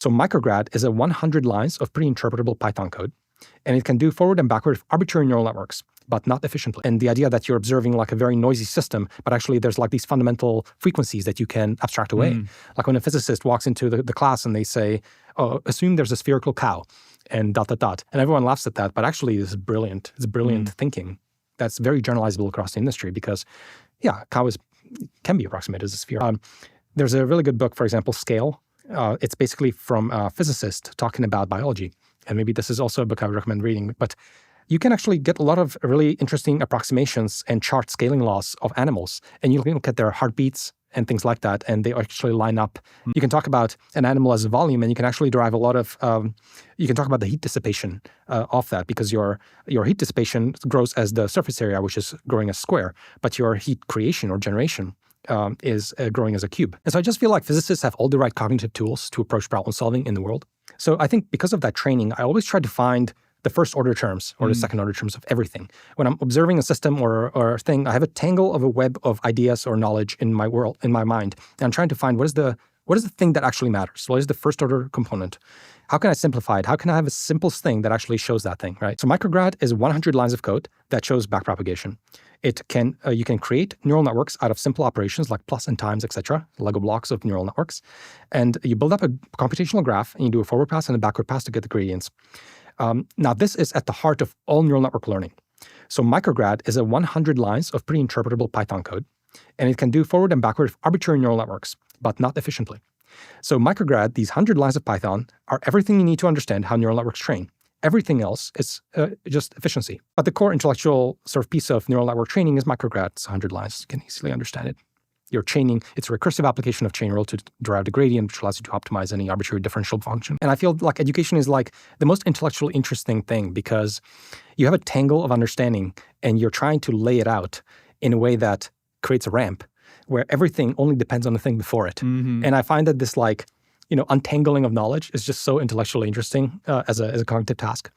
So MicroGrad is a 100 lines of pre-interpretable Python code, and it can do forward and backward arbitrary neural networks, but not efficiently. And the idea that you're observing like a very noisy system, but actually there's like these fundamental frequencies that you can abstract away. Like when a physicist walks into the class and they say, oh, assume there's a spherical cow and ... And everyone laughs at that, but actually this is brilliant. It's brilliant thinking that's very generalizable across the industry because, yeah, cow can be approximated as a sphere. There's a really good book, for example, Scale. It's basically from a physicist talking about biology. And maybe this is also a book I would recommend reading. But you can actually get a lot of really interesting approximations and chart scaling laws of animals. And you can look at their heartbeats and things like that, and they actually line up. You can talk about an animal as a volume, and you can actually derive a lot of, you can talk about the heat dissipation of that, because your heat dissipation grows as the surface area, which is growing as square, but your heat creation or generation is growing as a cube. And so I just feel like physicists have all the right cognitive tools to approach problem solving in the world. So I think because of that training, I always try to find the first order terms or the second order terms of everything. When I'm observing a system or a thing, I have a tangle of a web of ideas or knowledge in my world, in my mind. And I'm trying to find what is the thing that actually matters? What is the first order component? How can I simplify it? How can I have a simplest thing that actually shows that thing, right? So MicroGrad is 100 lines of code that shows backpropagation. It can, you can create neural networks out of simple operations like plus and times, etc., Lego blocks of neural networks. And you build up a computational graph and you do a forward pass and a backward pass to get the gradients. Now, this is at the heart of all neural network learning. So MicroGrad is a 100 lines of pre-interpretable Python code, and it can do forward and backward arbitrary neural networks, but not efficiently. So MicroGrad, these 100 lines of Python, are everything you need to understand how neural networks train. Everything else is just efficiency. But the core intellectual sort of piece of neural network training is MicroGrad. It's 100 lines. You can easily understand it. You're chaining, it's a recursive application of chain rule to derive the gradient, which allows you to optimize any arbitrary differential function. And I feel like education is like the most intellectually interesting thing because you have a tangle of understanding and you're trying to lay it out in a way that creates a ramp where everything only depends on the thing before it. And I find that this like, untangling of knowledge is just so intellectually interesting as a cognitive task.